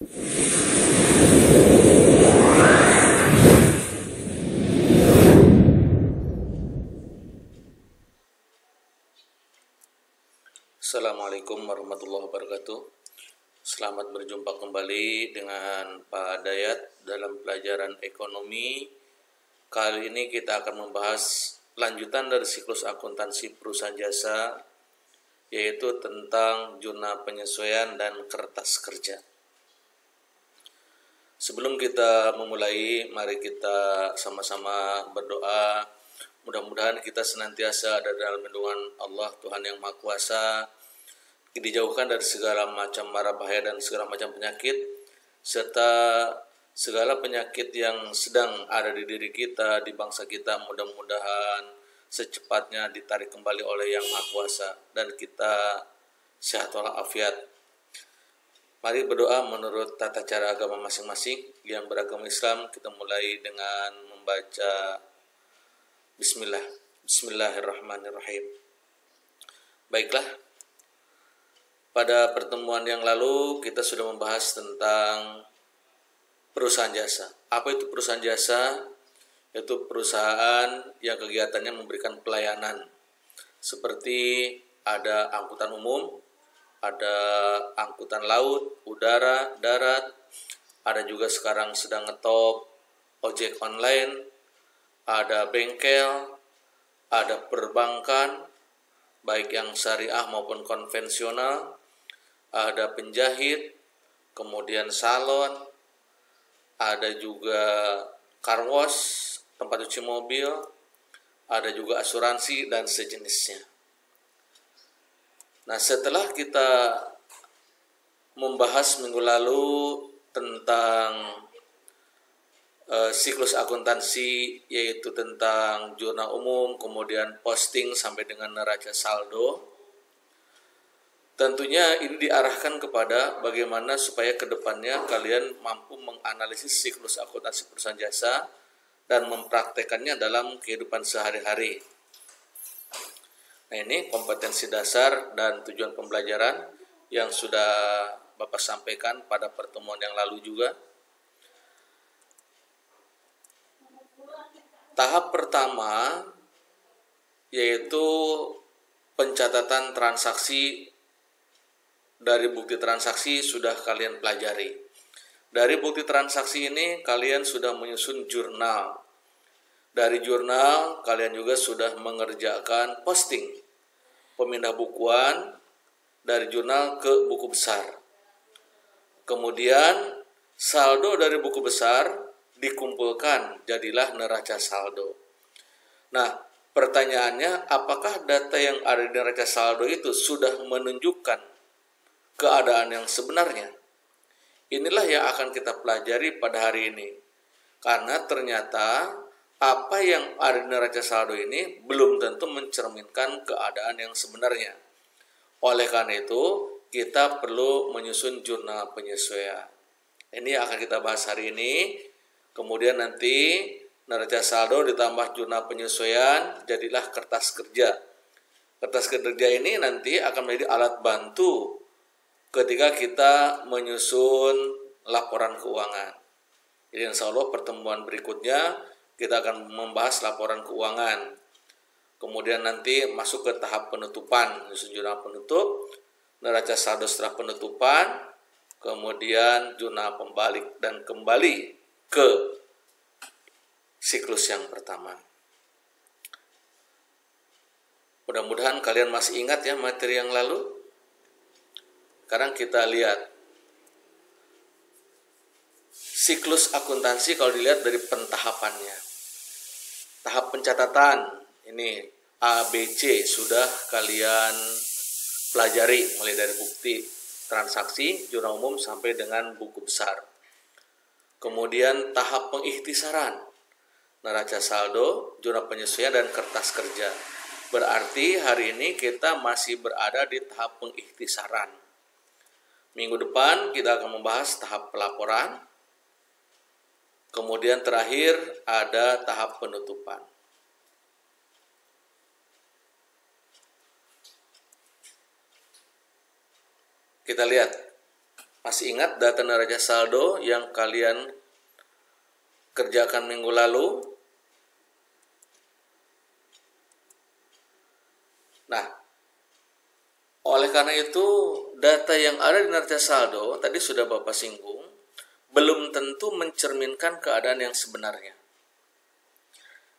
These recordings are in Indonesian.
Assalamualaikum warahmatullahi wabarakatuh. Selamat berjumpa kembali dengan Pak Dayat dalam pelajaran ekonomi. Kali ini kita akan membahas lanjutan dari siklus akuntansi perusahaan jasa, yaitu tentang jurnal penyesuaian dan kertas kerja. Sebelum kita memulai, mari kita sama-sama berdoa. Mudah-mudahan kita senantiasa ada dalam lindungan Allah, Tuhan yang Maha Kuasa, dijauhkan dari segala macam mara bahaya dan segala macam penyakit, serta segala penyakit yang sedang ada di diri kita, di bangsa kita. Mudah-mudahan secepatnya ditarik kembali oleh Yang Maha Kuasa dan kita sehat walafiat. Mari berdoa menurut tata cara agama masing-masing. Yang beragama Islam, kita mulai dengan membaca Bismillahirrahmanirrahim. Baiklah, pada pertemuan yang lalu kita sudah membahas tentang perusahaan jasa. Apa itu perusahaan jasa? Yaitu perusahaan yang kegiatannya memberikan pelayanan, seperti ada angkutan umum, ada angkutan laut, udara, darat, ada juga sekarang sedang ngetop ojek online, ada bengkel, ada perbankan, baik yang syariah maupun konvensional, ada penjahit, kemudian salon, ada juga car wash, tempat cuci mobil, ada juga asuransi dan sejenisnya. Nah, setelah kita membahas minggu lalu tentang siklus akuntansi, yaitu tentang jurnal umum, kemudian posting sampai dengan neraca saldo. Tentunya ini diarahkan kepada bagaimana supaya kedepannya kalian mampu menganalisis siklus akuntansi perusahaan jasa dan mempraktekannya dalam kehidupan sehari-hari. Nah, ini kompetensi dasar dan tujuan pembelajaran yang sudah Bapak sampaikan pada pertemuan yang lalu juga. Tahap pertama yaitu pencatatan transaksi. Dari bukti transaksi sudah kalian pelajari. Dari bukti transaksi ini kalian sudah menyusun jurnal. Dari jurnal kalian juga sudah mengerjakan posting, pemindah bukuan dari jurnal ke buku besar. Kemudian saldo dari buku besar dikumpulkan, jadilah neraca saldo. Nah, pertanyaannya, apakah data yang ada di neraca saldo itu sudah menunjukkan keadaan yang sebenarnya? Inilah yang akan kita pelajari pada hari ini. Karena ternyata apa yang ada di neraca saldo ini belum tentu mencerminkan keadaan yang sebenarnya. Oleh karena itu, kita perlu menyusun jurnal penyesuaian. Ini akan kita bahas hari ini. Kemudian nanti neraca saldo ditambah jurnal penyesuaian, jadilah kertas kerja. Kertas kerja ini nanti akan menjadi alat bantu ketika kita menyusun laporan keuangan. Jadi insya Allah pertemuan berikutnya kita akan membahas laporan keuangan. Kemudian nanti masuk ke tahap penutupan, menyusun jurnal penutup, neraca saldo setelah penutupan, kemudian jurnal pembalik, dan kembali ke siklus yang pertama. Mudah-mudahan kalian masih ingat ya materi yang lalu. Sekarang kita lihat siklus akuntansi kalau dilihat dari pentahapannya. Tahap pencatatan ini A, B, C sudah kalian pelajari mulai dari bukti transaksi, jurnal umum sampai dengan buku besar. Kemudian tahap pengikhtisaran, neraca saldo, jurnal penyesuaian, dan kertas kerja. Berarti hari ini kita masih berada di tahap pengikhtisaran. Minggu depan kita akan membahas tahap pelaporan. Kemudian terakhir ada tahap penutupan. Kita lihat Masih ingat data neraca saldo yang kalian kerjakan minggu lalu? Nah, oleh karena itu data yang ada di neraca saldo tadi sudah Bapak singgung, belum tentu mencerminkan keadaan yang sebenarnya.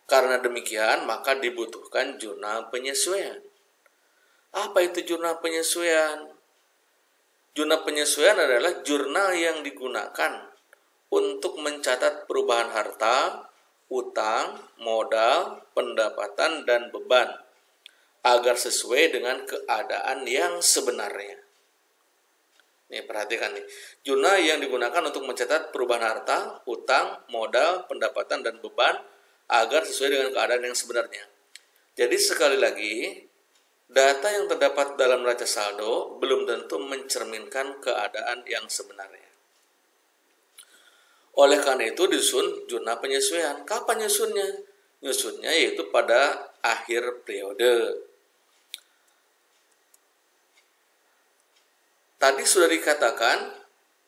Karena demikian, maka dibutuhkan jurnal penyesuaian. Apa itu jurnal penyesuaian? Jurnal penyesuaian adalah jurnal yang digunakan untuk mencatat perubahan harta, utang, modal, pendapatan, dan beban agar sesuai dengan keadaan yang sebenarnya. Nih, perhatikan nih. Jurnal yang digunakan untuk mencatat perubahan harta, utang, modal, pendapatan, dan beban agar sesuai dengan keadaan yang sebenarnya. Jadi sekali lagi, data yang terdapat dalam neraca saldo belum tentu mencerminkan keadaan yang sebenarnya. Oleh karena itu disusun jurnal penyesuaian. Kapan nyusunnya? Nyusunnya yaitu pada akhir periode. Tadi sudah dikatakan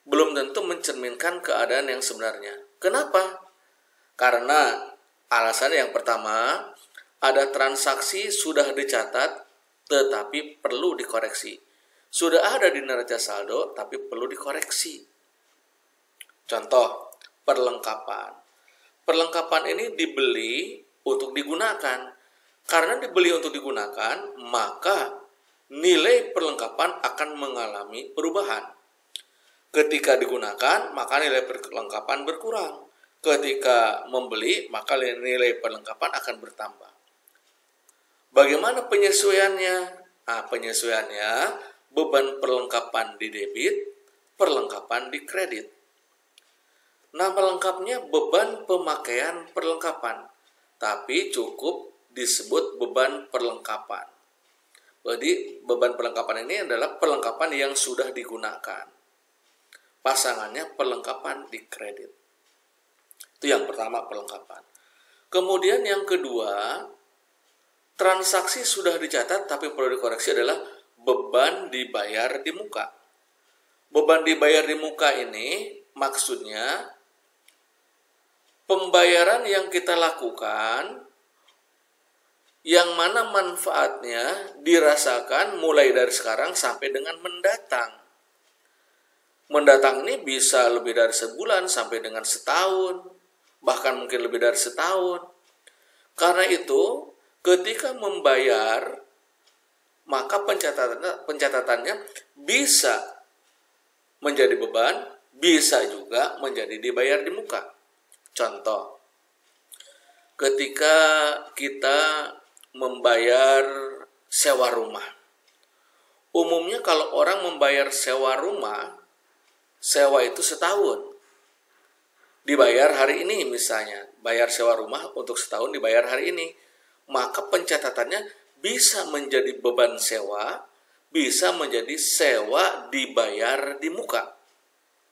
belum tentu mencerminkan keadaan yang sebenarnya. Kenapa? Karena alasan yang pertama, ada transaksi sudah dicatat tetapi perlu dikoreksi. Sudah ada di neraca saldo tapi perlu dikoreksi. Contoh, perlengkapan. Perlengkapan ini dibeli untuk digunakan. Karena dibeli untuk digunakan, maka nilai perlengkapan akan mengalami perubahan. Ketika digunakan, maka nilai perlengkapan berkurang. Ketika membeli, maka nilai perlengkapan akan bertambah. Bagaimana penyesuaiannya? Nah, penyesuaiannya beban perlengkapan di debit, perlengkapan di kredit. Nama lengkapnya beban pemakaian perlengkapan, tapi cukup disebut beban perlengkapan. Jadi beban perlengkapan ini adalah perlengkapan yang sudah digunakan. Pasangannya perlengkapan di kredit. Itu yang pertama, perlengkapan. Kemudian yang kedua, transaksi sudah dicatat tapi perlu dikoreksi adalah beban dibayar di muka. Beban dibayar di muka ini maksudnya pembayaran yang kita lakukan yang mana manfaatnya dirasakan mulai dari sekarang sampai dengan mendatang. Mendatang ini bisa lebih dari sebulan sampai dengan setahun, bahkan mungkin lebih dari setahun. Karena itu, ketika membayar, maka pencatatannya bisa menjadi beban, bisa juga menjadi dibayar di muka. Contoh, ketika kita membayar sewa rumah. Umumnya kalau orang membayar sewa rumah, sewa itu setahun. Dibayar hari ini misalnya, bayar sewa rumah untuk setahun dibayar hari ini. Maka pencatatannya bisa menjadi beban sewa, bisa menjadi sewa dibayar di muka.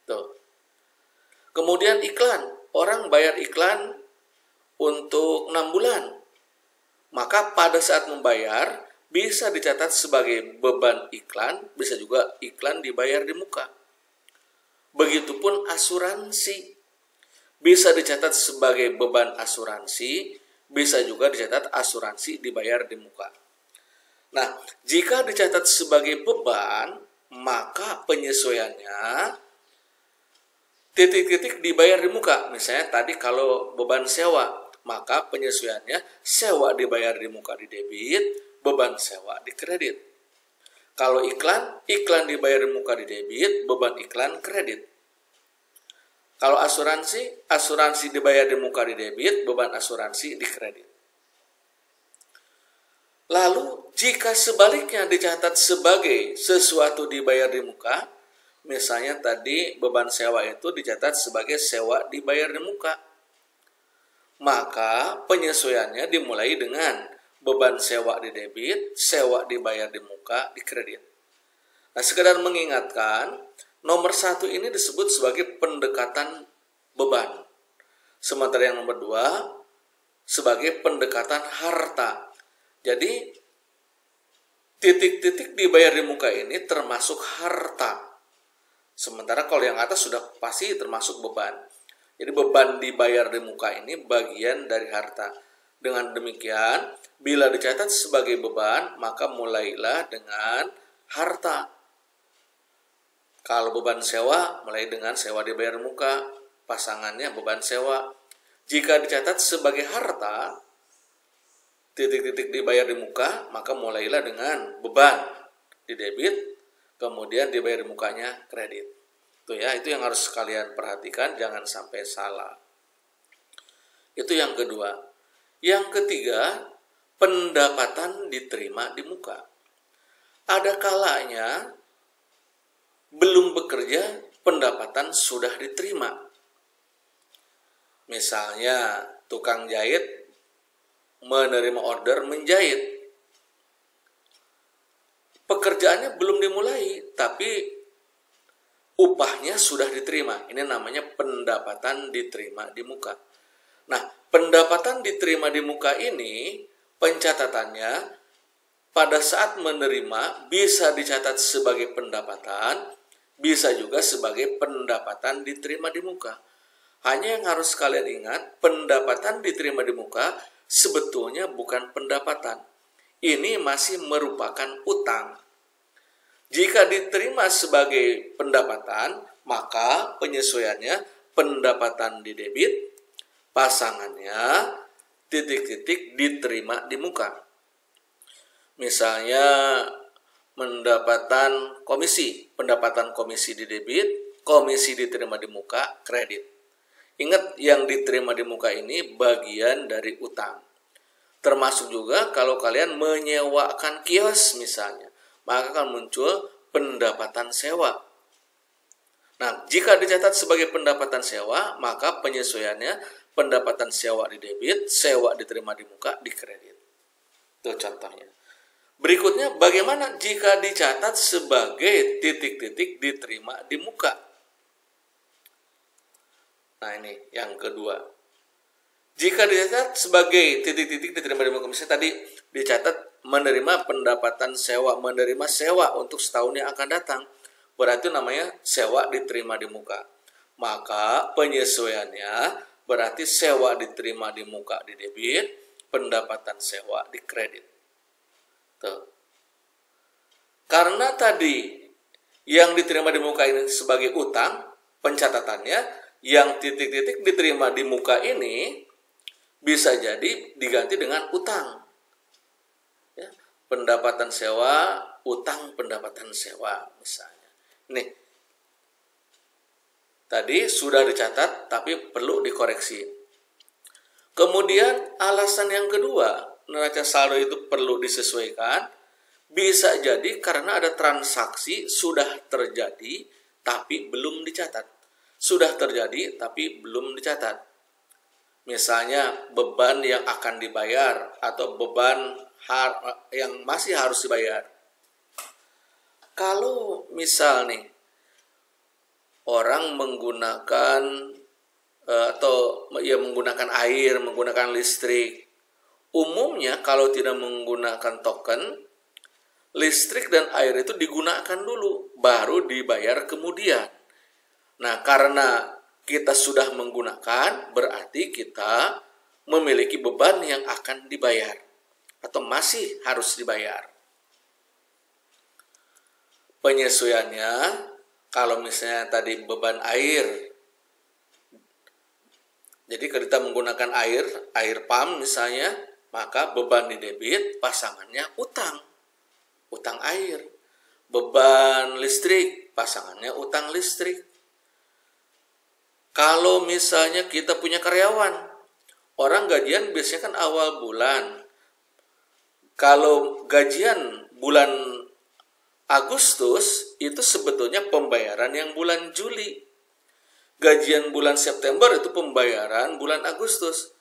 Tuh. Kemudian iklan, orang bayar iklan untuk 6 bulan. Maka pada saat membayar bisa dicatat sebagai beban iklan, bisa juga iklan dibayar di muka. Begitupun asuransi. Bisa dicatat sebagai beban asuransi, bisa juga dicatat asuransi dibayar di muka. Nah, jika dicatat sebagai beban, maka penyesuaiannya titik-titik dibayar di muka. Misalnya tadi kalau beban sewa, maka penyesuaiannya sewa dibayar di muka di debit, beban sewa di kredit. Kalau iklan, iklan dibayar di muka di debit, beban iklan kredit. Kalau asuransi, asuransi dibayar di muka di debit, beban asuransi di kredit. Lalu, jika sebaliknya dicatat sebagai sesuatu dibayar di muka, misalnya tadi beban sewa itu dicatat sebagai sewa dibayar di muka, maka penyesuaiannya dimulai dengan beban sewa di debit, sewa dibayar di muka, di kredit. Nah, sekedar mengingatkan, nomor 1 ini disebut sebagai pendekatan beban. Sementara yang nomor 2 sebagai pendekatan harta. Jadi, titik-titik dibayar di muka ini termasuk harta. Sementara kalau yang atas sudah pasti termasuk beban. Jadi beban dibayar di muka ini bagian dari harta. Dengan demikian, bila dicatat sebagai beban, maka mulailah dengan harta. Kalau beban sewa, mulai dengan sewa dibayar muka, pasangannya beban sewa. Jika dicatat sebagai harta, titik-titik dibayar di muka, maka mulailah dengan beban di debit, kemudian dibayar di mukanya kredit. Itu ya, itu yang harus kalian perhatikan, jangan sampai salah. Itu yang kedua. Yang ketiga, pendapatan diterima di muka. Ada kalanya belum bekerja, pendapatan sudah diterima. Misalnya, tukang jahit menerima order menjahit. Pekerjaannya belum dimulai, tapi upahnya sudah diterima. Ini namanya pendapatan diterima di muka. Nah, pendapatan diterima di muka ini, pencatatannya pada saat menerima bisa dicatat sebagai pendapatan, bisa juga sebagai pendapatan diterima di muka. Hanya yang harus kalian ingat, pendapatan diterima di muka sebetulnya bukan pendapatan. Ini masih merupakan utang. Jika diterima sebagai pendapatan, maka penyesuaiannya pendapatan di debit, pasangannya titik-titik diterima di muka. Misalnya pendapatan komisi di debit, komisi diterima di muka, kredit. Ingat, yang diterima di muka ini bagian dari utang. Termasuk juga kalau kalian menyewakan kios misalnya, maka akan muncul pendapatan sewa. Nah, jika dicatat sebagai pendapatan sewa, maka penyesuaiannya pendapatan sewa di debit, sewa diterima di muka, di kredit. Itu contohnya. Berikutnya, bagaimana jika dicatat sebagai titik-titik diterima di muka? Nah, ini yang kedua. Jika dicatat sebagai titik-titik diterima di muka, misalnya tadi dicatat menerima pendapatan sewa, menerima sewa untuk setahun yang akan datang, berarti namanya sewa diterima di muka. Maka penyesuaiannya berarti sewa diterima di muka di debit, pendapatan sewa di kredit. Tuh. Karena tadi yang diterima di muka ini sebagai utang, pencatatannya yang titik-titik diterima di muka ini bisa jadi diganti dengan utang. Ya, pendapatan sewa, utang pendapatan sewa misalnya. Nih, tadi sudah dicatat tapi perlu dikoreksi. Kemudian alasan yang kedua, neraca saldo itu perlu disesuaikan, bisa jadi karena ada transaksi sudah terjadi tapi belum dicatat. Sudah terjadi tapi belum dicatat. Misalnya beban yang akan dibayar atau beban yang masih harus dibayar. Kalau misal nih orang menggunakan atau ya menggunakan air, menggunakan listrik, umumnya kalau tidak menggunakan token, listrik dan air itu digunakan dulu, baru dibayar kemudian. Nah, karena kita sudah menggunakan, berarti kita memiliki beban yang akan dibayar atau masih harus dibayar. Penyesuaiannya, kalau misalnya tadi beban air, jadi kalau kita menggunakan air pump misalnya, maka beban di debit pasangannya utang air. Beban listrik pasangannya utang listrik. Kalau misalnya kita punya karyawan, orang gajian biasanya kan awal bulan. Kalau gajian bulan Agustus, itu sebetulnya pembayaran yang bulan Juli. Gajian bulan September itu pembayaran bulan Agustus.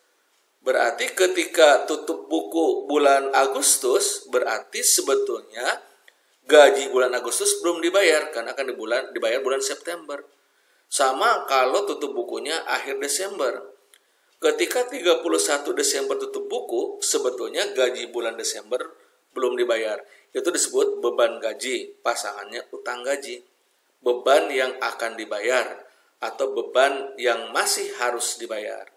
Berarti ketika tutup buku bulan Agustus, berarti sebetulnya gaji bulan Agustus belum dibayar, karena akan dibayar bulan September. Sama kalau tutup bukunya akhir Desember. Ketika 31 Desember tutup buku, sebetulnya gaji bulan Desember belum dibayar. Itu disebut beban gaji, pasangannya utang gaji. beban yang akan dibayar atau beban yang masih harus dibayar.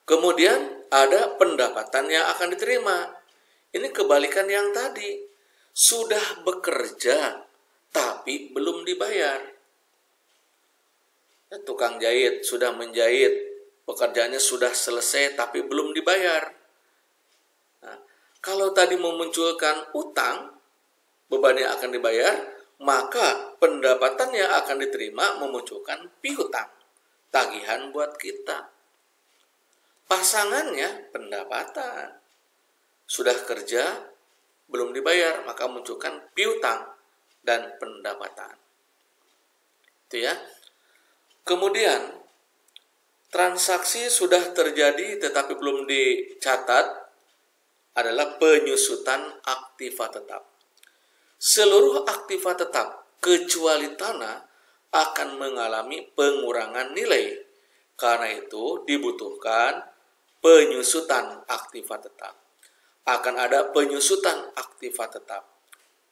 Kemudian ada pendapatan yang akan diterima. Ini kebalikan yang tadi. Sudah bekerja tapi belum dibayar. Tukang jahit sudah menjahit, pekerjaannya sudah selesai tapi belum dibayar. Nah, kalau tadi memunculkan utang, beban yang akan dibayar, maka pendapatan yang akan diterima memunculkan piutang, tagihan buat kita. Pasangannya pendapatan, sudah kerja belum dibayar, maka munculkan piutang dan pendapatan. Itu ya. Kemudian transaksi sudah terjadi tetapi belum dicatat adalah penyusutan aktiva tetap. Seluruh aktiva tetap kecuali tanah akan mengalami pengurangan nilai. Karena itu dibutuhkan penyusutan aktiva tetap. Akan ada penyusutan aktiva tetap.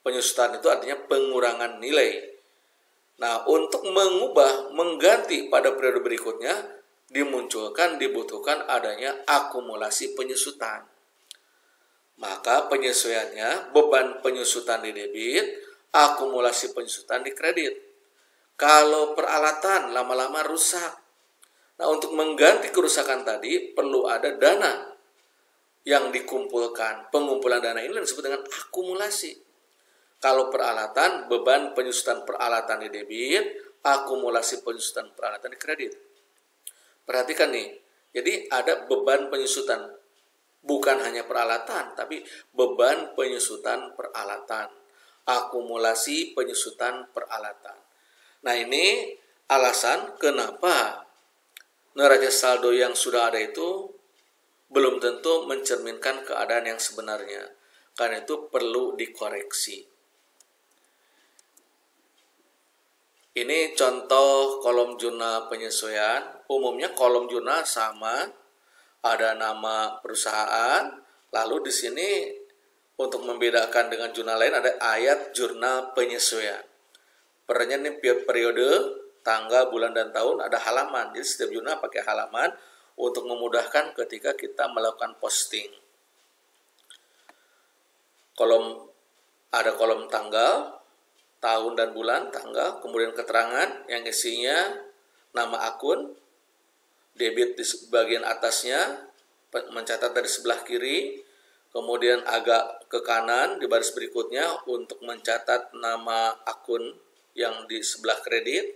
Penyusutan itu artinya pengurangan nilai. Nah, untuk mengganti pada periode berikutnya, dibutuhkan adanya akumulasi penyusutan. Maka penyesuaiannya, beban penyusutan di debit, akumulasi penyusutan di kredit. Kalau peralatan lama-lama rusak, nah untuk mengganti kerusakan tadi, perlu ada dana yang dikumpulkan. Pengumpulan dana ini disebut dengan akumulasi. Kalau peralatan, beban penyusutan peralatan di debit, akumulasi penyusutan peralatan di kredit. Perhatikan nih, jadi ada beban penyusutan, bukan hanya peralatan, tapi beban penyusutan peralatan, akumulasi penyusutan peralatan. Nah ini alasan kenapa neraca saldo yang sudah ada itu belum tentu mencerminkan keadaan yang sebenarnya. Karena itu perlu dikoreksi. Ini contoh kolom jurnal penyesuaian. Umumnya kolom jurnal sama, ada nama perusahaan. Lalu di sini untuk membedakan dengan jurnal lain ada ayat jurnal penyesuaian. Pernya ini periode, tanggal, bulan, dan tahun ada halaman. Jadi setiap jurnal pakai halaman untuk memudahkan ketika kita melakukan posting. Ada kolom tanggal, tahun dan bulan, tanggal, kemudian keterangan yang isinya nama akun, debit di bagian atasnya, mencatat dari sebelah kiri, kemudian agak ke kanan di baris berikutnya untuk mencatat nama akun yang di sebelah kredit,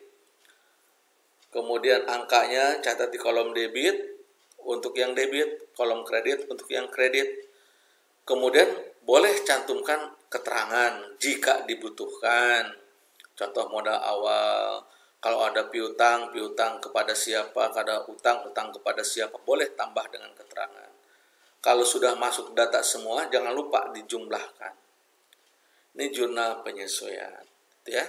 kemudian angkanya catat di kolom debit untuk yang debit, kolom kredit untuk yang kredit, kemudian boleh cantumkan keterangan jika dibutuhkan. Contoh modal awal, kalau ada piutang kepada siapa, ada utang kepada siapa, boleh tambah dengan keterangan. Kalau sudah masuk data semua, jangan lupa dijumlahkan. Ini jurnal penyesuaian, ya.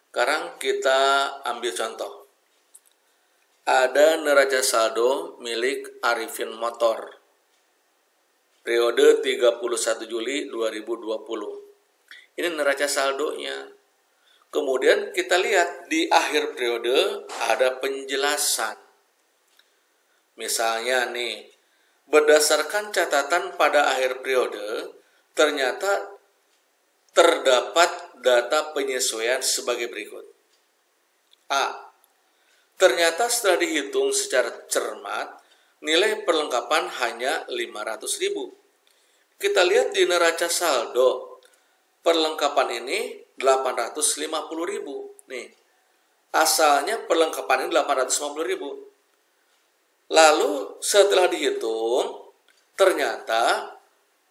Sekarang kita ambil contoh. Ada neraca saldo milik Arifin Motor. Periode 31 Juli 2020. Ini neraca saldonya. Kemudian kita lihat di akhir periode ada penjelasan. Misalnya nih, berdasarkan catatan pada akhir periode, ternyata terdapat data penyesuaian sebagai berikut. A. Ternyata setelah dihitung secara cermat, nilai perlengkapan hanya 500.000. Kita lihat di neraca saldo, perlengkapan ini 850.000. Nih, asalnya perlengkapan ini 850.000. Lalu setelah dihitung, ternyata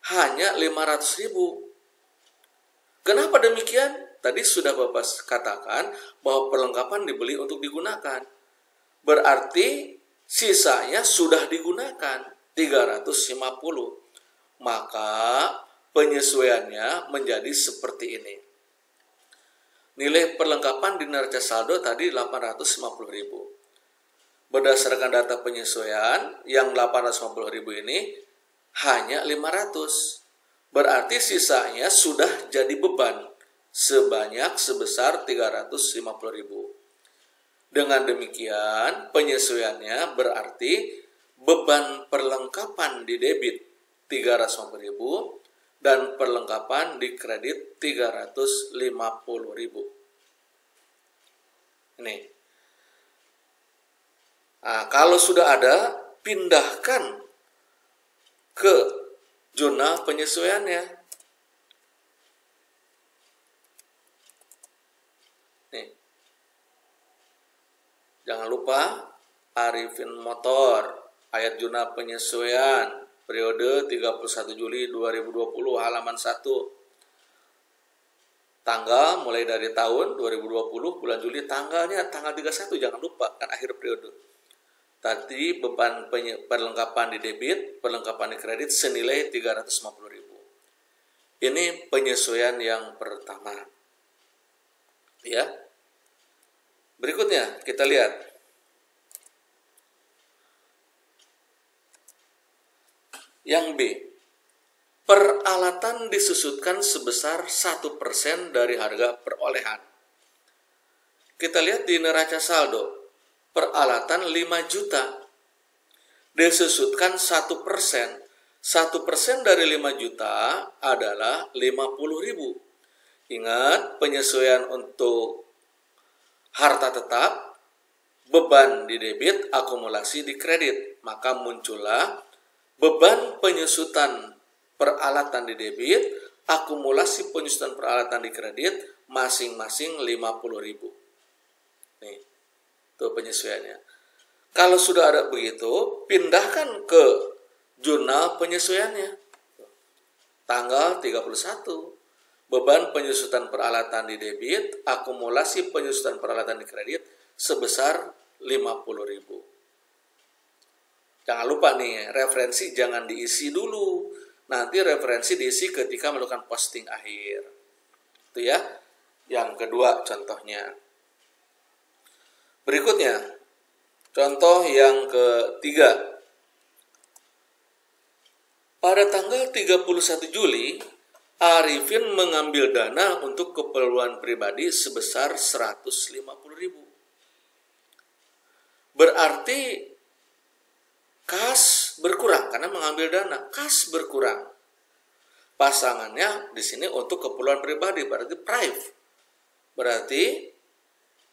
hanya 500.000. Kenapa demikian? Tadi sudah Bapak katakan bahwa perlengkapan dibeli untuk digunakan. Berarti sisanya sudah digunakan 350. Maka penyesuaiannya menjadi seperti ini. Nilai perlengkapan di neraca saldo tadi 850.000. Berdasarkan data penyesuaian yang 850.000 ini hanya 500. Berarti sisanya sudah jadi beban sebesar 350.000. Dengan demikian, penyesuaiannya berarti beban perlengkapan di debit 350.000 dan perlengkapan di kredit 350.000. Ini. Nah, kalau sudah ada, pindahkan ke jurnal penyesuaiannya. Nih. Jangan lupa Arifin Motor, ayat jurnal penyesuaian periode 31 Juli 2020 halaman 1. Tanggal mulai dari tahun 2020 bulan Juli, tanggalnya tanggal 31, jangan lupa kan akhir periode. Tadi beban perlengkapan di debit, perlengkapan di kredit senilai 350.000. Ini penyesuaian yang pertama. Ya. Berikutnya kita lihat. Yang B. Peralatan disusutkan sebesar 1% dari harga perolehan. Kita lihat di neraca saldo. Peralatan 5 juta. Disusutkan 1%. 1% dari 5 juta adalah 50.000. Ingat, penyesuaian untuk harta tetap, beban di debit, akumulasi di kredit. Maka muncullah beban penyusutan peralatan di debit, akumulasi penyusutan peralatan di kredit, masing-masing 50.000. Nih, itu penyesuaiannya. Kalau sudah ada begitu, pindahkan ke jurnal penyesuaiannya. Tanggal 31. Beban penyusutan peralatan di debit, akumulasi penyusutan peralatan di kredit sebesar 50.000. Jangan lupa nih, referensi jangan diisi dulu. Nanti referensi diisi ketika melakukan posting akhir. Itu ya. Yang kedua contohnya. Berikutnya, contoh yang ketiga. Pada tanggal 31 Juli, Arifin mengambil dana untuk keperluan pribadi sebesar 150.000. Berarti kas berkurang karena mengambil dana. Kas berkurang. Pasangannya di sini untuk keperluan pribadi, berarti private. Berarti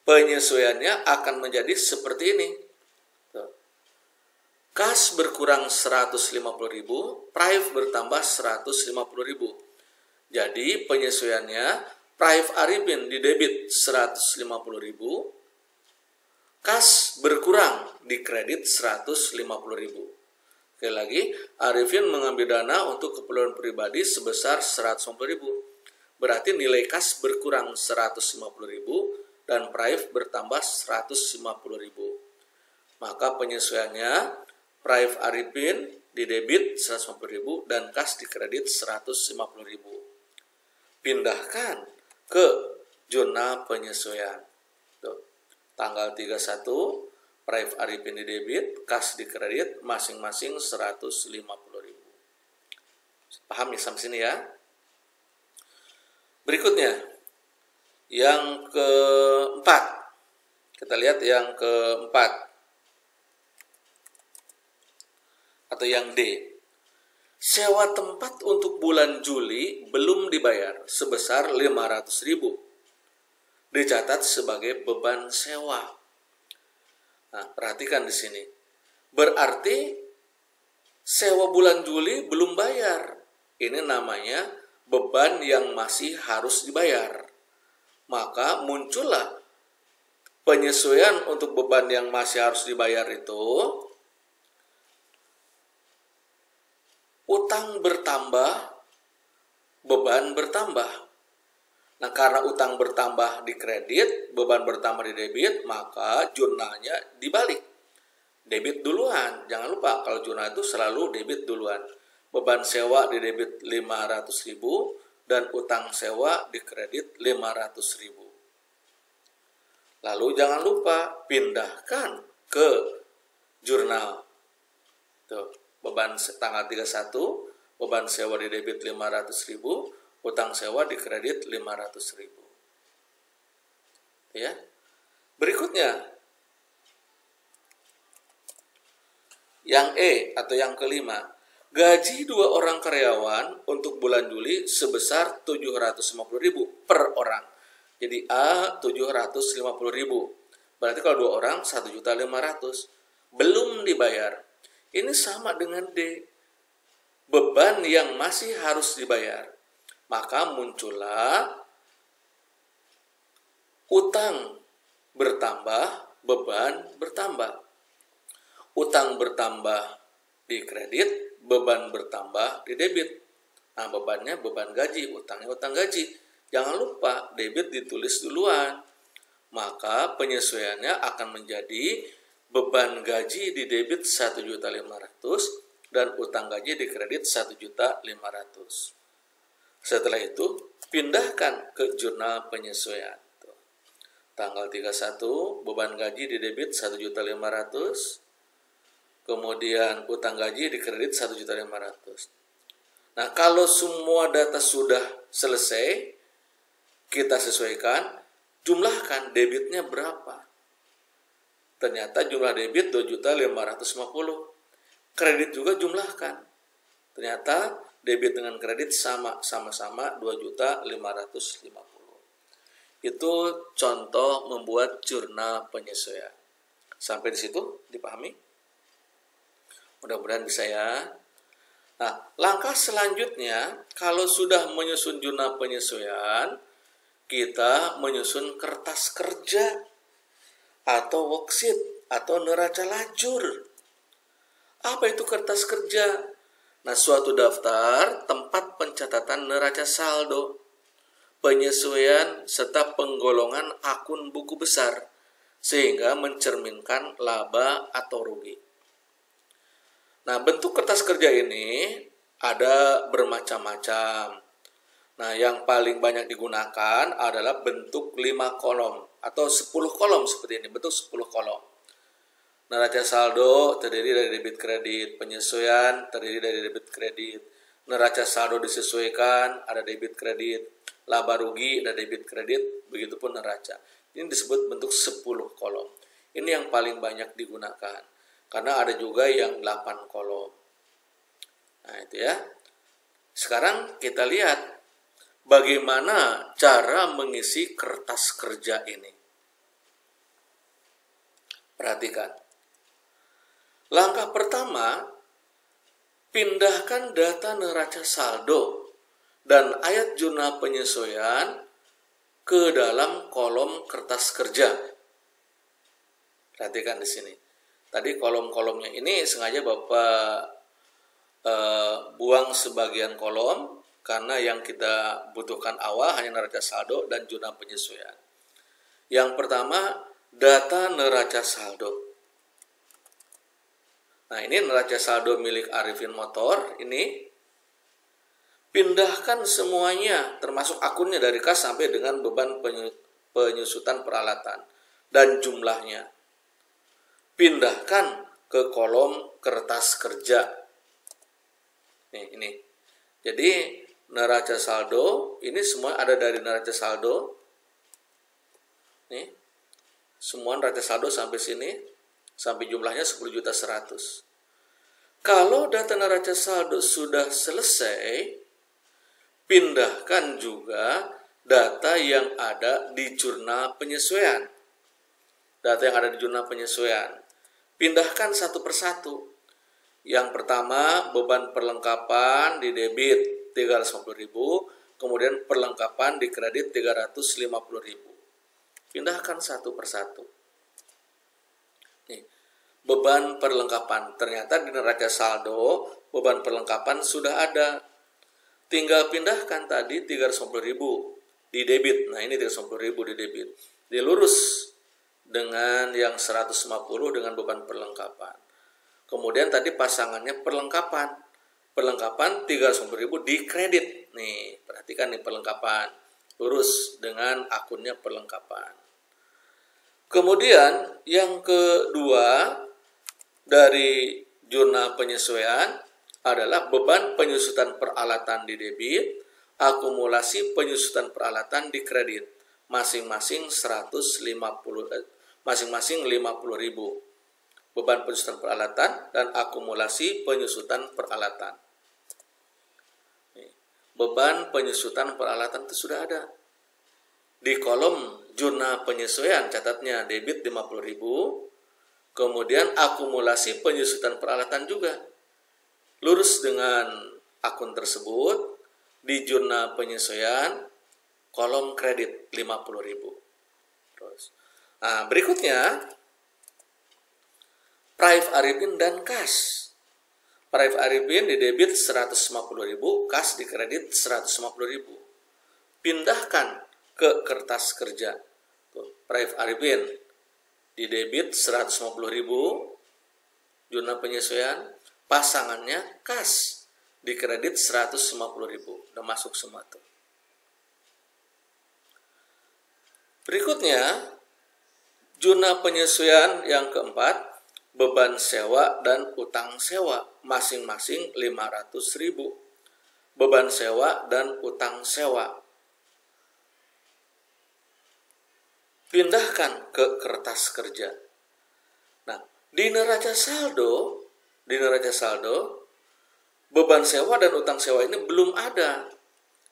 penyesuaiannya akan menjadi seperti ini. Kas berkurang 150.000, private bertambah 150.000. Jadi penyesuaiannya private Arifin di debit 150.000, kas berkurang di kredit 150.000. Sekali lagi, Arifin mengambil dana untuk keperluan pribadi sebesar 150.000. Berarti nilai kas berkurang 150.000 dan private bertambah 150.000. Maka penyesuaiannya private Arifin di debit 150.000 dan kas di kredit 150.000. Pindahkan ke jurnal penyesuaian. Tuh. Tanggal 31, private Arifin di debit, kas di kredit, masing-masing 150.000. Paham ya sampai sini ya? Berikutnya, yang keempat. Kita lihat yang keempat. Atau yang D. Sewa tempat untuk bulan Juli belum dibayar sebesar 500.000. Dicatat sebagai beban sewa. Nah, perhatikan di sini. Berarti sewa bulan Juli belum bayar. Ini namanya beban yang masih harus dibayar. Maka muncullah penyesuaian untuk beban yang masih harus dibayar itu. Utang bertambah, beban bertambah. Nah, karena utang bertambah di kredit, beban bertambah di debit, maka jurnalnya dibalik. Debit duluan. Jangan lupa, kalau jurnal itu selalu debit duluan. Beban sewa di debit 500.000 dan utang sewa di kredit 500.000. Lalu jangan lupa, pindahkan ke jurnal. Tuh. Beban tanggal 31, beban sewa di debit 500.000, Utang sewa dikredit 500.000. Ya. Berikutnya, yang E atau yang kelima, gaji 2 orang karyawan untuk bulan Juli sebesar 750.000 per orang. Jadi A 750.000. Berarti kalau 2 orang 1.500.000 belum dibayar. Ini sama dengan D, beban yang masih harus dibayar. Maka muncullah utang bertambah, beban bertambah. Utang bertambah di kredit, beban bertambah di debit. Nah, bebannya beban gaji, utangnya utang gaji. Jangan lupa debit ditulis duluan. Maka penyesuaiannya akan menjadi beban gaji di debit 1.500.000 dan utang gaji di kredit 1.500.000. Setelah itu pindahkan ke jurnal penyesuaian. Tanggal 31 beban gaji di debit 1.500.000. Kemudian utang gaji di kredit 1.500.000. Nah, kalau semua data sudah selesai, kita sesuaikan, jumlahkan debitnya berapa. Ternyata jumlah debit 2.550.000. Kredit juga jumlahkan. Ternyata debit dengan kredit sama-sama 2.550.000. Itu contoh membuat jurnal penyesuaian. Sampai di situ dipahami? Mudah-mudahan bisa ya. Nah, langkah selanjutnya, kalau sudah menyusun jurnal penyesuaian, kita menyusun kertas kerja atau worksheet atau neraca lajur. Apa itu kertas kerja? Nah, suatu daftar tempat pencatatan neraca saldo, penyesuaian serta penggolongan akun buku besar sehingga mencerminkan laba atau rugi. Nah, bentuk kertas kerja ini ada bermacam-macam. Nah, yang paling banyak digunakan adalah bentuk 5 kolom atau 10 kolom seperti ini, bentuk 10 kolom. Neraca saldo terdiri dari debit kredit, penyesuaian terdiri dari debit kredit, neraca saldo disesuaikan, ada debit kredit, laba rugi, ada debit kredit, begitupun neraca. Ini disebut bentuk 10 kolom. Ini yang paling banyak digunakan. Karena ada juga yang 8 kolom. Nah, itu ya. Sekarang kita lihat bagaimana cara mengisi kertas kerja ini. Perhatikan. Langkah pertama, pindahkan data neraca saldo dan ayat jurnal penyesuaian ke dalam kolom kertas kerja. Perhatikan di sini. Tadi kolom-kolomnya ini sengaja Bapak buang sebagian kolom karena yang kita butuhkan awal hanya neraca saldo dan jurnal penyesuaian. Yang pertama, data neraca saldo. Nah, ini neraca saldo milik Arifin Motor. Ini pindahkan semuanya termasuk akunnya dari kas sampai dengan beban penyusutan peralatan dan jumlahnya. Pindahkan ke kolom kertas kerja. Nih, ini. Jadi neraca saldo ini semua ada dari neraca saldo. Nih. Semua neraca saldo sampai sini sampai jumlahnya 10.100.000. Kalau data neraca saldo sudah selesai, pindahkan juga data yang ada di jurnal penyesuaian. Data yang ada di jurnal penyesuaian. Pindahkan satu persatu. Yang pertama, beban perlengkapan di debit 350.000, kemudian perlengkapan di kredit 350.000. Pindahkan satu persatu. Nih, beban perlengkapan. Ternyata di neraca saldo, beban perlengkapan sudah ada. Tinggal pindahkan tadi 350.000 di debit. Nah, ini 350.000 di debit. Dilurus dengan yang 150 dengan beban perlengkapan. Kemudian tadi pasangannya perlengkapan. Perlengkapan 350.000 di kredit. Nih, perhatikan nih perlengkapan. Lurus dengan akunnya perlengkapan. Kemudian yang kedua dari jurnal penyesuaian adalah beban penyusutan peralatan di debit akumulasi penyusutan peralatan di kredit masing-masing 50.000. Beban penyusutan peralatan dan akumulasi penyusutan peralatan. Beban penyusutan peralatan itu sudah ada. Di kolom jurnal penyesuaian catatnya debit 50.000, kemudian akumulasi penyusutan peralatan juga. Lurus dengan akun tersebut di jurnal penyesuaian kolom kredit 50.000. Terus. Nah, berikutnya Praif Arifin dan kas. Praif Arifin di debit 150.000, kas di kredit 150.000. Pindahkan ke kertas kerja. Tuh, Praif Arifin di debit 150.000, jurnal penyesuaian, pasangannya kas di kredit 150.000. Udah masuk semua tuh. Berikutnya, jurnal penyesuaian yang keempat, beban sewa dan utang sewa masing-masing 500.000. Beban sewa dan utang sewa. Pindahkan ke kertas kerja. Nah, di neraca saldo, beban sewa dan utang sewa ini belum ada.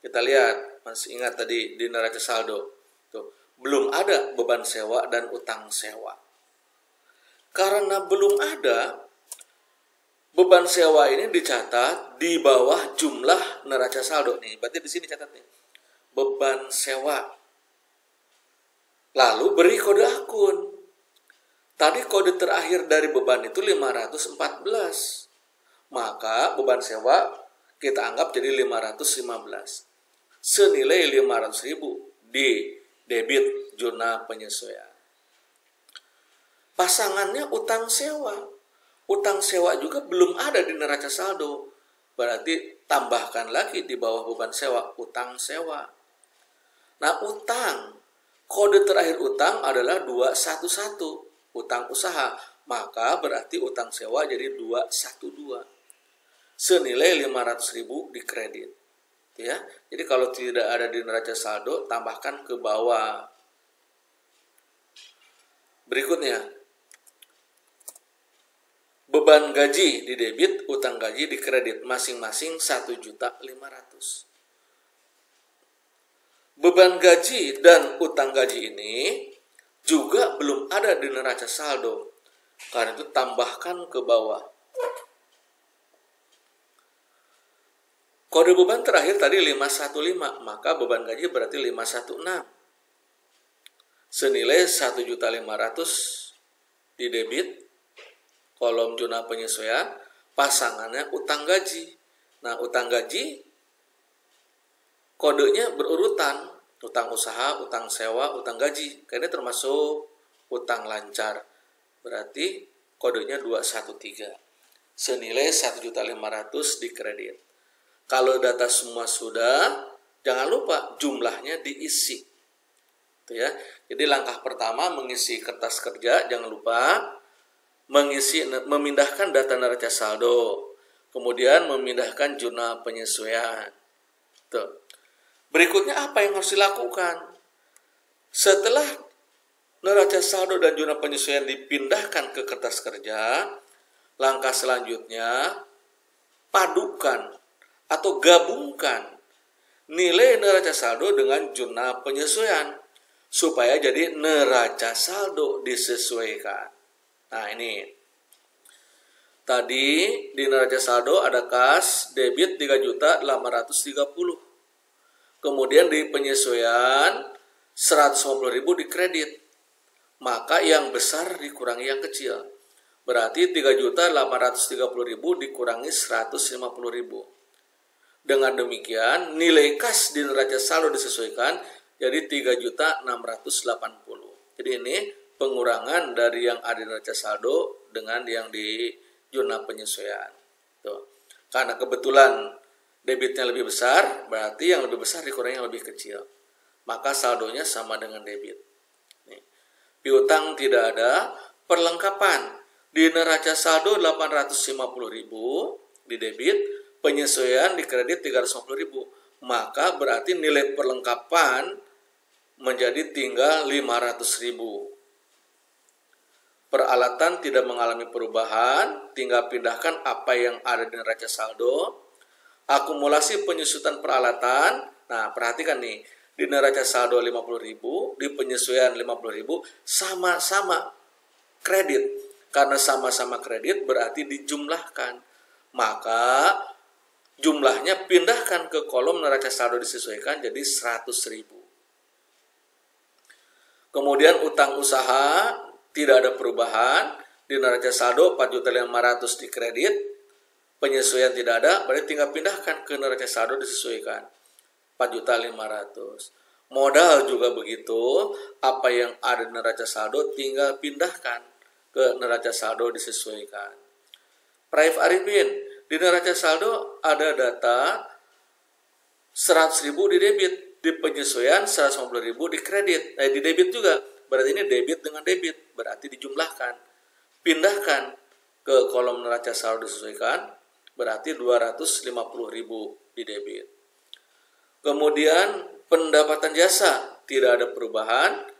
Kita lihat, masih ingat tadi di neraca saldo. Tuh, belum ada beban sewa dan utang sewa. Karena belum ada, beban sewa ini dicatat di bawah jumlah neraca saldo nih. Berarti di sini catat nih. Beban sewa. Lalu beri kode akun. Tadi kode terakhir dari beban itu 514. Maka beban sewa kita anggap jadi 515. Senilai 500.000 di debit jurnal penyesuaian. Pasangannya utang sewa. Utang sewa juga belum ada di neraca saldo. Berarti tambahkan lagi di bawah beban sewa, utang sewa. Nah, utang. Kode terakhir utang adalah 211. Utang usaha. Maka berarti utang sewa jadi 212. Senilai 500.000 di kredit. Ya. Jadi kalau tidak ada di neraca saldo, tambahkan ke bawah. Berikutnya, beban gaji di debit, utang gaji di kredit masing-masing 1.500.000. Beban gaji dan utang gaji ini juga belum ada di neraca saldo. Karena itu tambahkan ke bawah. Kode beban terakhir tadi 515, maka beban gaji berarti 516. Senilai 1.500.000 di debit, kolom jurnal penyesuaian, pasangannya utang gaji. Nah, utang gaji kodenya berurutan. Utang usaha, utang sewa, utang gaji. Karena termasuk utang lancar. Berarti kodenya 213. Senilai 1.500.000 di kredit. Kalau data semua sudah, jangan lupa jumlahnya diisi. Itu ya. Jadi langkah pertama mengisi kertas kerja, jangan lupa memindahkan data neraca saldo, kemudian memindahkan jurnal penyesuaian. Tuh. Berikutnya apa yang harus dilakukan? Setelah neraca saldo dan jurnal penyesuaian dipindahkan ke kertas kerja, langkah selanjutnya padukan atau gabungkan nilai neraca saldo dengan jurnal penyesuaian supaya jadi neraca saldo disesuaikan. Nah, ini. Tadi di neraca saldo ada kas debit 3.830. Kemudian di penyesuaian 150.000 di kredit. Maka yang besar dikurangi yang kecil. Berarti 3.830.000 dikurangi 150.000. Dengan demikian nilai kas di neraca saldo disesuaikan jadi 3.680. Jadi ini pengurangan dari yang ada di neraca saldo dengan yang di jurnal penyesuaian. Tuh. Karena kebetulan debitnya lebih besar, berarti yang lebih besar dikurangi yang lebih kecil. Maka saldonya sama dengan debit. Nih. Piutang tidak ada, perlengkapan. Di neraca saldo 850.000 di debit, penyesuaian di kredit 350.000. maka berarti nilai perlengkapan menjadi tinggal 500.000. Peralatan tidak mengalami perubahan, tinggal pindahkan apa yang ada di neraca saldo. Akumulasi penyusutan peralatan, nah perhatikan nih, di neraca saldo 50.000, di penyesuaian 50.000, sama-sama kredit. Karena sama-sama kredit berarti dijumlahkan. Maka jumlahnya pindahkan ke kolom neraca saldo disesuaikan jadi 100.000. Kemudian utang usaha tidak ada perubahan, di neraca saldo 4.500.000 di kredit, penyesuaian tidak ada, berarti tinggal pindahkan ke neraca saldo disesuaikan 4.500.000. Modal juga begitu, apa yang ada di neraca saldo tinggal pindahkan ke neraca saldo disesuaikan. Praif Arifin, di neraca saldo ada data 100.000 di debit, di penyesuaian 150.000 di kredit, di debit juga. Berarti ini debit dengan debit, berarti dijumlahkan. Pindahkan ke kolom neraca saldo disesuaikan, berarti 250.000 di debit. Kemudian pendapatan jasa tidak ada perubahan,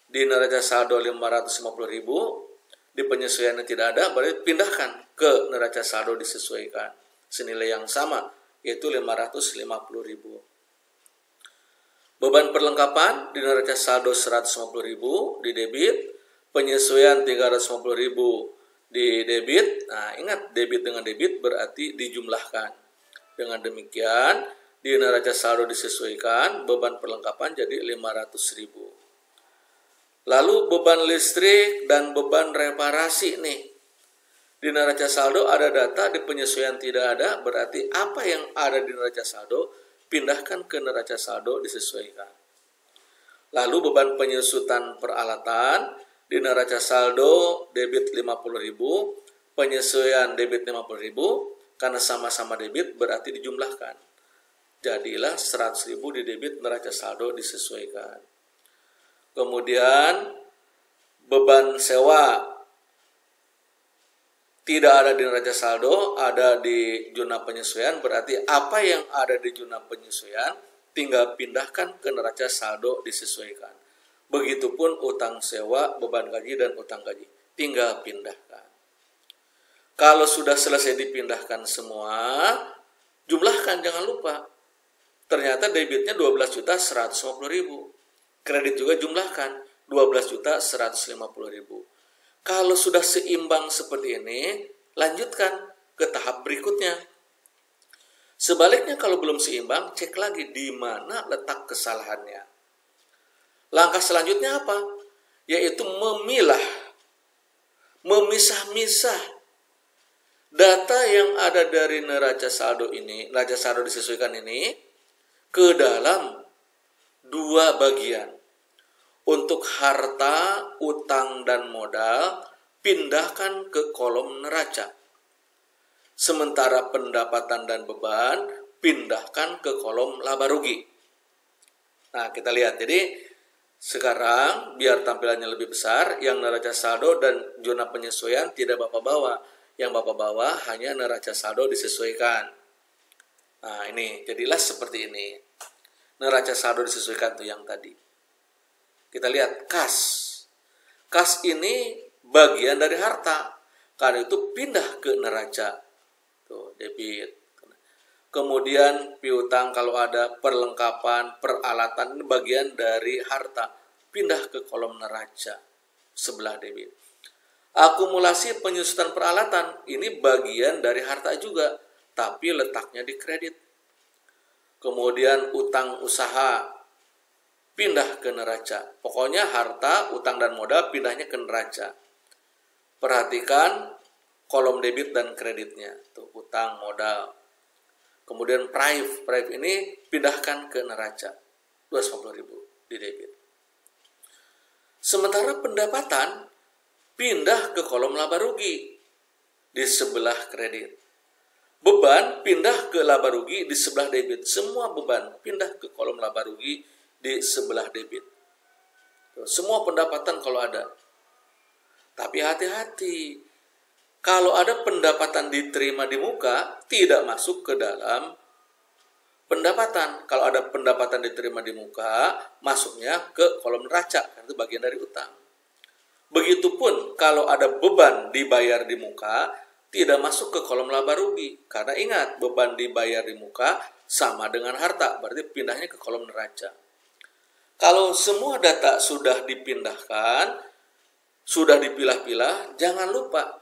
di neraca saldo 550.000, di penyesuaiannya tidak ada, berarti pindahkan ke neraca saldo disesuaikan senilai yang sama, yaitu 550.000. Beban perlengkapan di neraca saldo 150.000 di debit, penyesuaian 350.000 di debit. Nah, ingat debit dengan debit berarti dijumlahkan. Dengan demikian, di neraca saldo disesuaikan, beban perlengkapan jadi 500.000. Lalu beban listrik dan beban reparasi nih. Di neraca saldo ada data, di penyesuaian tidak ada, berarti apa yang ada di neraca saldo pindahkan ke neraca saldo disesuaikan. Lalu beban penyusutan peralatan di neraca saldo debit 50.000, penyesuaian debit 50.000, karena sama-sama debit berarti dijumlahkan. Jadilah 100.000 di debit neraca saldo disesuaikan. Kemudian beban sewa tidak ada di neraca saldo, ada di zona penyesuaian, berarti apa yang ada di zona penyesuaian tinggal pindahkan ke neraca saldo disesuaikan. Begitupun utang sewa, beban gaji, dan utang gaji, tinggal pindahkan. Kalau sudah selesai dipindahkan semua, jumlahkan, jangan lupa. Ternyata debitnya 12.150.000, kredit juga jumlahkan 12.150.000. Kalau sudah seimbang seperti ini, lanjutkan ke tahap berikutnya. Sebaliknya kalau belum seimbang, cek lagi di mana letak kesalahannya. Langkah selanjutnya apa? Yaitu memilah, memisah-misah data yang ada dari neraca saldo ini, neraca saldo disesuaikan ini, ke dalam dua bagian. Untuk harta, utang, dan modal, pindahkan ke kolom neraca. Sementara pendapatan dan beban, pindahkan ke kolom laba rugi. Nah, kita lihat. Jadi, sekarang, biar tampilannya lebih besar, yang neraca saldo dan zona penyesuaian tidak Bapak bawa. Yang Bapak bawa hanya neraca saldo disesuaikan. Nah, ini, jadilah seperti ini. Neraca saldo disesuaikan tuh yang tadi. Kita lihat kas. Kas ini bagian dari harta. Karena itu pindah ke neraca. Tuh, debit. Kemudian piutang kalau ada, perlengkapan, peralatan, ini bagian dari harta. Pindah ke kolom neraca. Sebelah debit. Akumulasi penyusutan peralatan. Ini bagian dari harta juga. Tapi letaknya di kredit. Kemudian utang usaha. Pindah ke neraca. Pokoknya harta, utang, dan modal pindahnya ke neraca. Perhatikan kolom debit dan kreditnya. Tuh, utang, modal. Kemudian praif. Praif ini pindahkan ke neraca. 250.000 di debit. Sementara pendapatan pindah ke kolom laba rugi di sebelah kredit. Beban pindah ke laba rugi di sebelah debit. Semua beban pindah ke kolom laba rugi di sebelah debit. Semua pendapatan kalau ada. Tapi hati-hati. Kalau ada pendapatan diterima di muka, tidak masuk ke dalam pendapatan. Kalau ada pendapatan diterima di muka, masuknya ke kolom neraca, karena itu bagian dari utang. Begitupun kalau ada beban dibayar di muka, tidak masuk ke kolom laba rugi. Karena ingat, beban dibayar di muka sama dengan harta, berarti pindahnya ke kolom neraca. Kalau semua data sudah dipindahkan, sudah dipilah-pilah, jangan lupa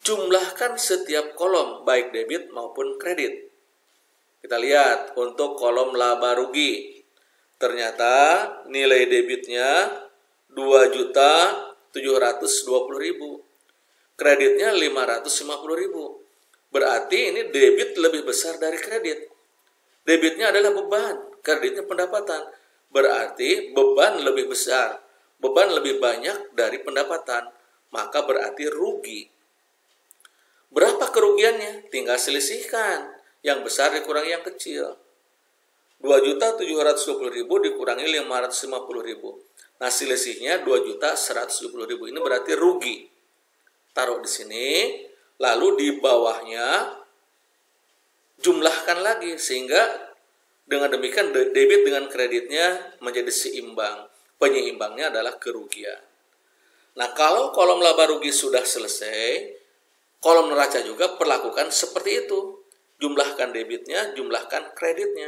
jumlahkan setiap kolom, baik debit maupun kredit. Kita lihat untuk kolom laba rugi. Ternyata nilai debitnya 2.720.000. Kreditnya 550.000. Berarti ini debit lebih besar dari kredit. Debitnya adalah beban, kreditnya pendapatan. Berarti beban lebih besar, beban lebih banyak dari pendapatan. Maka berarti rugi. Berapa kerugiannya? Tinggal selisihkan. Yang besar dikurangi yang kecil. 2.720.000 dikurangi 550.000. Nah, selisihnya 2.170.000. Ini berarti rugi. Taruh di sini, lalu di bawahnya jumlahkan lagi sehingga dengan demikian debit dengan kreditnya menjadi seimbang. Penyeimbangnya adalah kerugian. Nah, kalau kolom laba rugi sudah selesai, kolom neraca juga perlakukan seperti itu. Jumlahkan debitnya, jumlahkan kreditnya.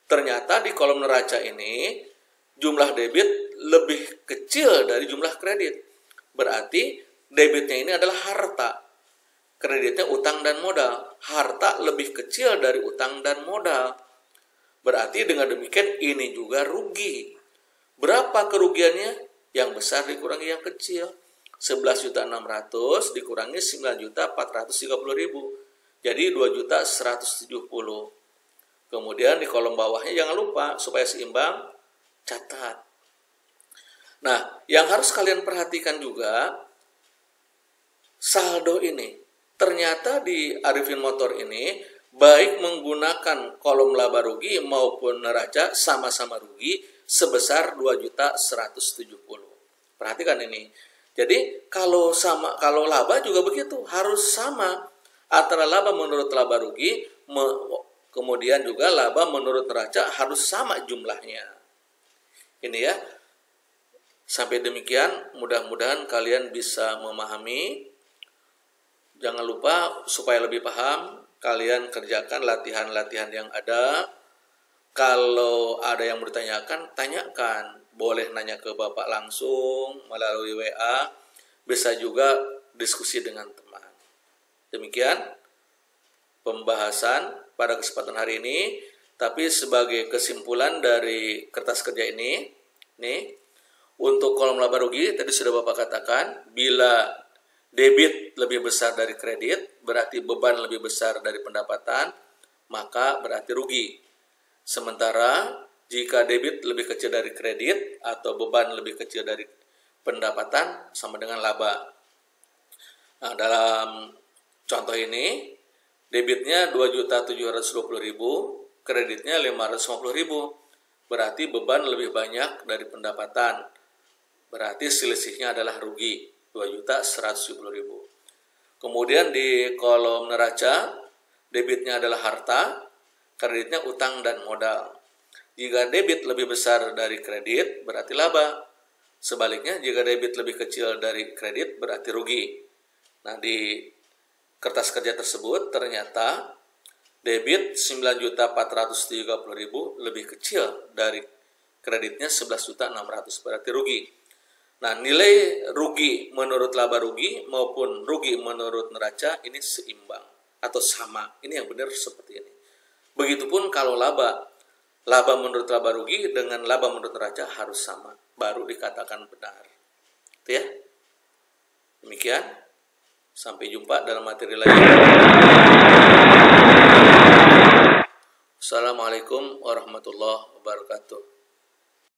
Ternyata di kolom neraca ini jumlah debit lebih kecil dari jumlah kredit. Berarti debitnya ini adalah harta. Kreditnya utang dan modal. Harta lebih kecil dari utang dan modal. Berarti dengan demikian ini juga rugi. Berapa kerugiannya? Yang besar dikurangi yang kecil. 11.600.000 dikurangi 9.430.000. Jadi 2.170.000. Kemudian di kolom bawahnya jangan lupa supaya seimbang, catat. Nah, yang harus kalian perhatikan juga, saldo ini. Ternyata di Arifin Motor ini, baik menggunakan kolom laba rugi maupun neraca sama-sama rugi sebesar 2.170.000. Perhatikan ini. Jadi kalau laba juga begitu, harus sama antara laba menurut laba rugi, kemudian juga laba menurut neraca harus sama jumlahnya. Ini ya. Sampai demikian, mudah-mudahan kalian bisa memahami. Jangan lupa supaya lebih paham, kalian kerjakan latihan-latihan yang ada. Kalau ada yang bertanyakan, tanyakan. Boleh nanya ke Bapak langsung melalui WA, bisa juga diskusi dengan teman. Demikian pembahasan pada kesempatan hari ini. Tapi sebagai kesimpulan dari kertas kerja ini, nih, untuk kolom laba rugi tadi sudah Bapak katakan, bila debit lebih besar dari kredit, berarti beban lebih besar dari pendapatan, maka berarti rugi. Sementara jika debit lebih kecil dari kredit atau beban lebih kecil dari pendapatan, sama dengan laba. Nah, dalam contoh ini, debitnya 2.720.000, kreditnya 550.000. Berarti beban lebih banyak dari pendapatan. Berarti selisihnya adalah rugi, 2.170.000. Kemudian di kolom neraca, debitnya adalah harta, kreditnya utang dan modal. Jika debit lebih besar dari kredit, berarti laba. Sebaliknya, jika debit lebih kecil dari kredit, berarti rugi. Nah, di kertas kerja tersebut ternyata debit 9.430.000 lebih kecil dari kreditnya 11.600.000, berarti rugi. Nah, nilai rugi menurut laba rugi maupun rugi menurut neraca ini seimbang atau sama. Ini yang benar seperti ini. Begitupun kalau laba menurut laba rugi dengan laba menurut neraca harus sama, baru dikatakan benar. Itu ya. Demikian. Sampai jumpa dalam materi lain. Assalamualaikum warahmatullahi wabarakatuh.